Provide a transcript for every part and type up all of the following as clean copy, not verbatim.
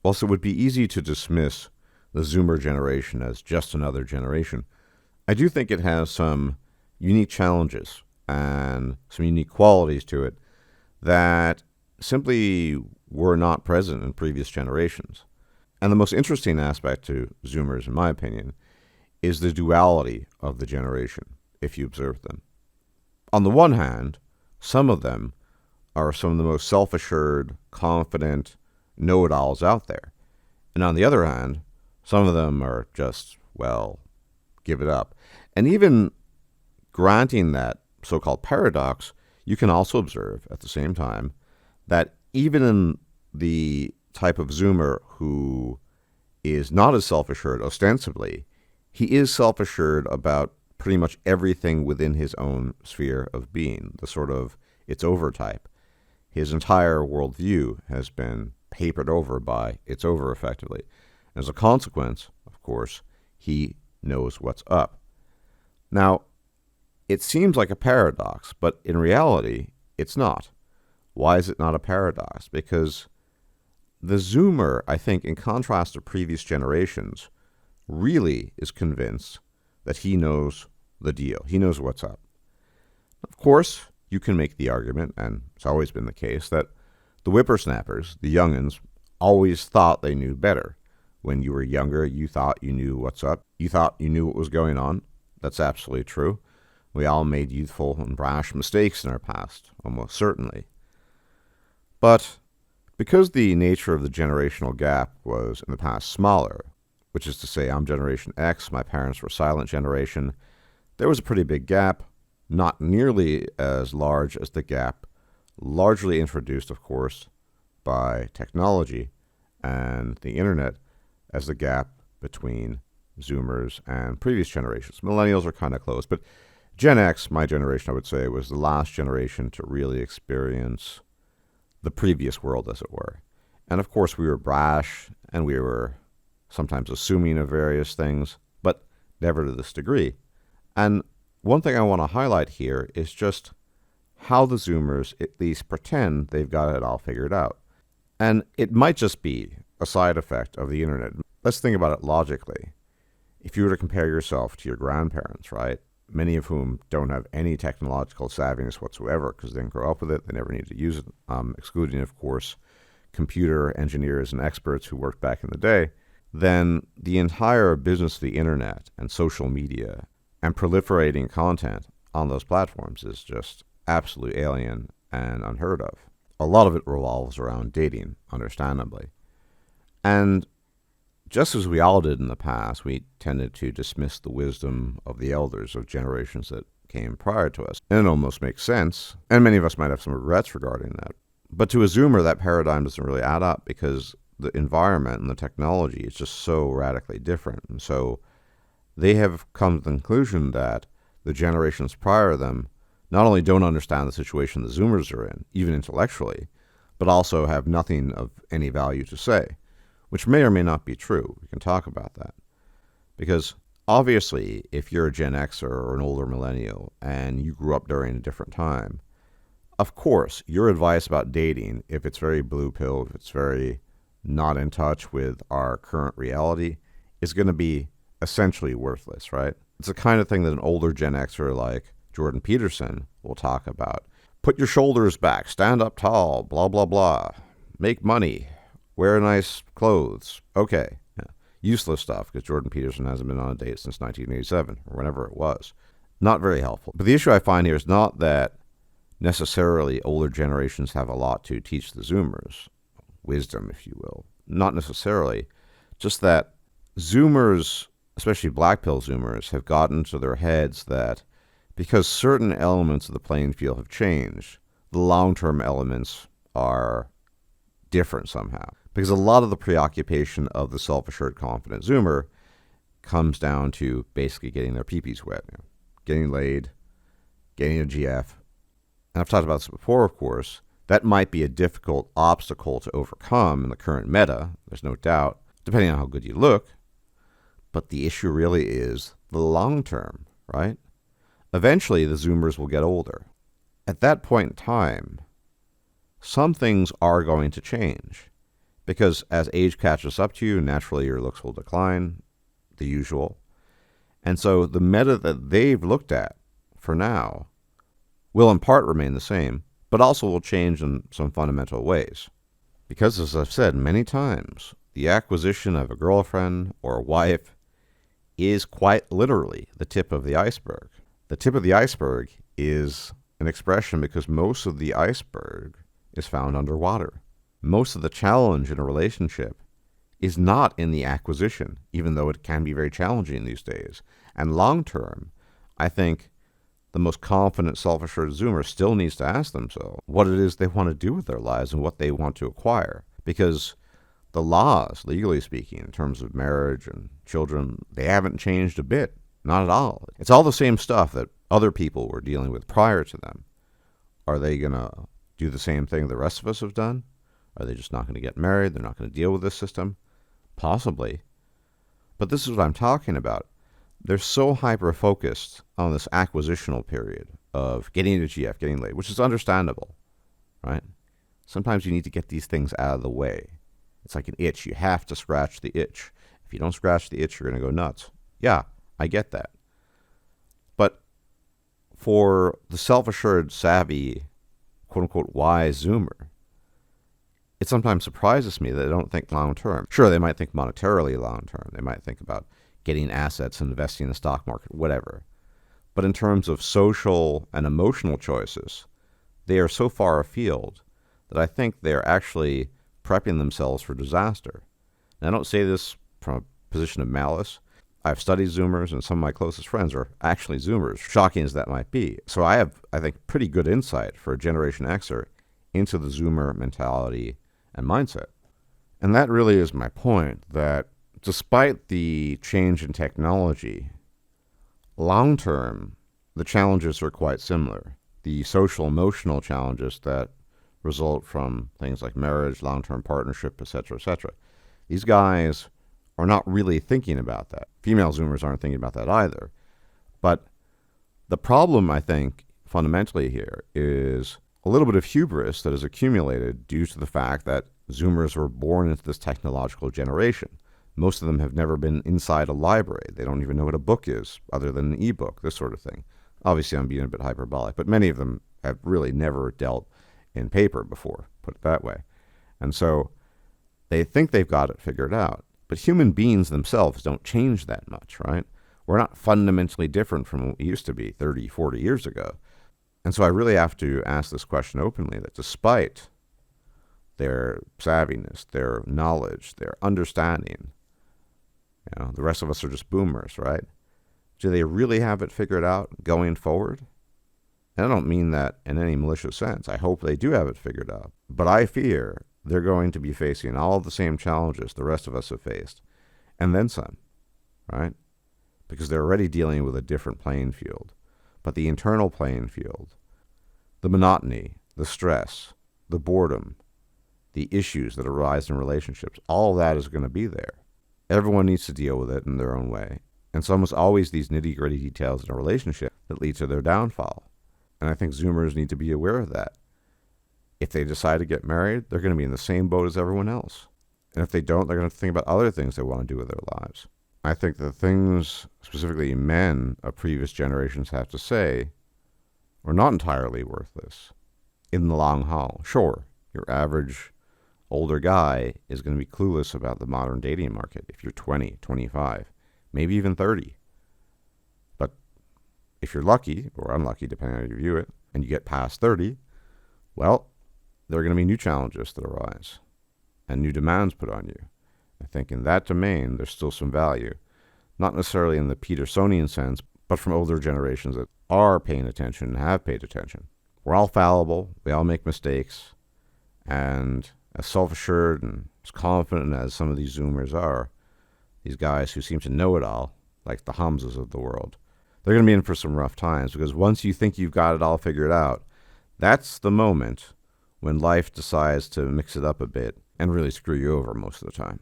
Whilst it would be easy to dismiss the Zoomer generation as just another generation, I do think it has some unique challenges and some unique qualities to it that simply were not present in previous generations. And the most interesting aspect to Zoomers, in my opinion, is the duality of the generation, if you observe them. On the one hand, some of them are some of the most self-assured, confident know-it-alls out there. And on the other hand, some of them are just, well, give it up. And even granting that so-called paradox, you can also observe at the same time that even in the type of Zoomer who is not as self-assured ostensibly, he is self-assured about pretty much everything within his own sphere of being, the sort of it's over type. His entire worldview has been papered over by it's over effectively. As a consequence, of course, he knows what's up. Now, it seems like a paradox, but in reality, it's not. Why is it not a paradox? Because the Zoomer, I think, in contrast to previous generations, really is convinced that he knows the deal. He knows what's up. Of course, you can make the argument, and it's always been the case, that the whippersnappers, the young'uns, always thought they knew better. When you were younger, you thought you knew what's up. You thought you knew what was going on. That's absolutely true. We all made youthful and brash mistakes in our past, almost certainly. But because the nature of the generational gap was in the past smaller, which is to say I'm Generation X, my parents were silent generation, there was a pretty big gap, not nearly as large as the gap largely introduced, of course, by technology and the internet as the gap between Zoomers and previous generations. Millennials are kind of close, but Gen X, my generation, I would say, was the last generation to really experience the previous world, as it were. And of course, we were brash and we were sometimes assuming of various things, but never to this degree. And one thing I want to highlight here is just how the Zoomers at least pretend they've got it all figured out. And it might just be a side effect of the internet. Let's think about it logically. If you were to compare yourself to your grandparents, right, many of whom don't have any technological savviness whatsoever because they didn't grow up with it, they never needed to use it, excluding, of course, computer engineers and experts who worked back in the day, then the entire business of the internet and social media and proliferating content on those platforms is just absolutely alien and unheard of. A lot of it revolves around dating, understandably. And just as we all did in the past, we tended to dismiss the wisdom of the elders of generations that came prior to us. And it almost makes sense, and many of us might have some regrets regarding that. But to a Zoomer, that paradigm doesn't really add up because the environment and the technology is just so radically different. And so they have come to the conclusion that the generations prior to them not only don't understand the situation the Zoomers are in, even intellectually, but also have nothing of any value to say, which may or may not be true. We can talk about that. Because obviously, if you're a Gen Xer or an older millennial and you grew up during a different time, of course, your advice about dating, if it's very blue pill, if it's very not in touch with our current reality, is going to be essentially worthless, right? It's the kind of thing that an older Gen Xer like Jordan Peterson will talk about. Put your shoulders back, stand up tall, blah, blah, blah. Make money, wear nice clothes. Okay. Yeah. Useless stuff because Jordan Peterson hasn't been on a date since 1987 or whenever it was. Not very helpful. But the issue I find here is not that necessarily older generations have a lot to teach the Zoomers. Wisdom, if you will. Not necessarily. Just that Zoomers, especially black pill Zoomers, have gotten to their heads that because certain elements of the playing field have changed, the long-term elements are different somehow. Because a lot of the preoccupation of the self-assured, confident Zoomer comes down to basically getting their peepees wet, getting laid, getting a GF. And I've talked about this before, of course. That might be a difficult obstacle to overcome in the current meta, there's no doubt, depending on how good you look. But the issue really is the long term, right? Eventually, the Zoomers will get older. At that point in time, some things are going to change Because as age catches up to you, naturally your looks will decline, the usual. And so the meta that they've looked at for now will in part remain the same, but also will change in some fundamental ways. Because as I've said many times, the acquisition of a girlfriend or a wife is quite literally the tip of the iceberg. The tip of the iceberg is an expression because most of the iceberg is found underwater. Most of the challenge in a relationship is not in the acquisition, even though it can be very challenging these days. And long term, I think the most confident, self-assured Zoomer still needs to ask themselves what it is they want to do with their lives and what they want to acquire. Because the laws, legally speaking, in terms of marriage and children, they haven't changed a bit. Not at all. It's all the same stuff that other people were dealing with prior to them. Are they going to do the same thing the rest of us have done? Are they just not going to get married? They're not going to deal with this system? Possibly. But this is what I'm talking about. They're so hyper-focused on this acquisitional period of getting into GF, getting laid, which is understandable, right? Sometimes you need to get these things out of the way. It's like an itch. You have to scratch the itch. If you don't scratch the itch, you're going to go nuts. Yeah, I get that. But for the self-assured, savvy, quote-unquote, wise Zoomer, it sometimes surprises me that they don't think long-term. Sure, they might think monetarily long-term. They might think about getting assets and investing in the stock market, whatever. But in terms of social and emotional choices, they are so far afield that I think they're actually prepping themselves for disaster. And I don't say this from a position of malice. I've studied Zoomers, and some of my closest friends are actually Zoomers, shocking as that might be. So I have, I think, pretty good insight for a Generation Xer into the Zoomer mentality and mindset. And that really is my point, that despite the change in technology, long term, the challenges are quite similar. The social emotional challenges that result from things like marriage, long-term partnership, etc., etc. These guys are not really thinking about that. Female Zoomers aren't thinking about that either. But the problem, I think, fundamentally here is a little bit of hubris that has accumulated due to the fact that Zoomers were born into this technological generation. Most of them have never been inside a library. They don't even know what a book is, other than an ebook, this sort of thing. Obviously, I'm being a bit hyperbolic, but many of them have really never dealt in paper before, put it that way. And so they think they've got it figured out. But human beings themselves don't change that much, right? We're not fundamentally different from what we used to be 30, 40 years ago. And so I really have to ask this question openly, that despite their savviness, their knowledge, their understanding, the rest of us are just boomers, right? Do they really have it figured out going forward? And I don't mean that in any malicious sense. I hope they do have it figured out. But I fear they're going to be facing all of the same challenges the rest of us have faced, and then some, right? Because they're already dealing with a different playing field. But the internal playing field, the monotony, the stress, the boredom, the issues that arise in relationships, all of that is going to be there. Everyone needs to deal with it in their own way. And so almost always these nitty-gritty details in a relationship that lead to their downfall. And I think Zoomers need to be aware of that. If they decide to get married, they're going to be in the same boat as everyone else. And if they don't, they're going to think about other things they want to do with their lives. I think the things, specifically men of previous generations have to say, are not entirely worthless in the long haul. Sure, your average older guy is going to be clueless about the modern dating market if you're 20, 25, maybe even 30. But if you're lucky, or unlucky, depending on how you view it, and you get past 30, well, there are going to be new challenges that arise and new demands put on you. I think in that domain, there's still some value, not necessarily in the Petersonian sense, but from older generations that are paying attention and have paid attention. We're all fallible. We all make mistakes. And as self-assured and as confident as some of these Zoomers are, these guys who seem to know it all, like the Hamzas of the world, they're going to be in for some rough times, because once you think you've got it all figured out, that's the moment when life decides to mix it up a bit and really screw you over most of the time.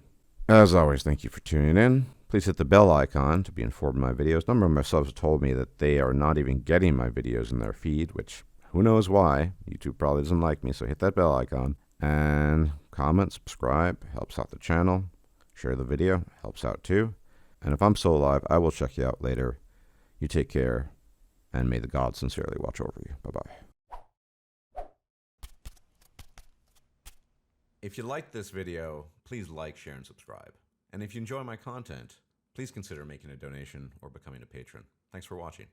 As always, thank you for tuning in. Please hit the bell icon to be informed of my videos. A number of my subs have told me that they are not even getting my videos in their feed, which who knows why. YouTube probably doesn't like me, so hit that bell icon. And comment, subscribe, helps out the channel. Share the video, helps out too. And if I'm still alive, I will check you out later. You take care, and may the gods sincerely watch over you. Bye-bye. If you liked this video, please like, share, and subscribe. And if you enjoy my content, please consider making a donation or becoming a patron. Thanks for watching.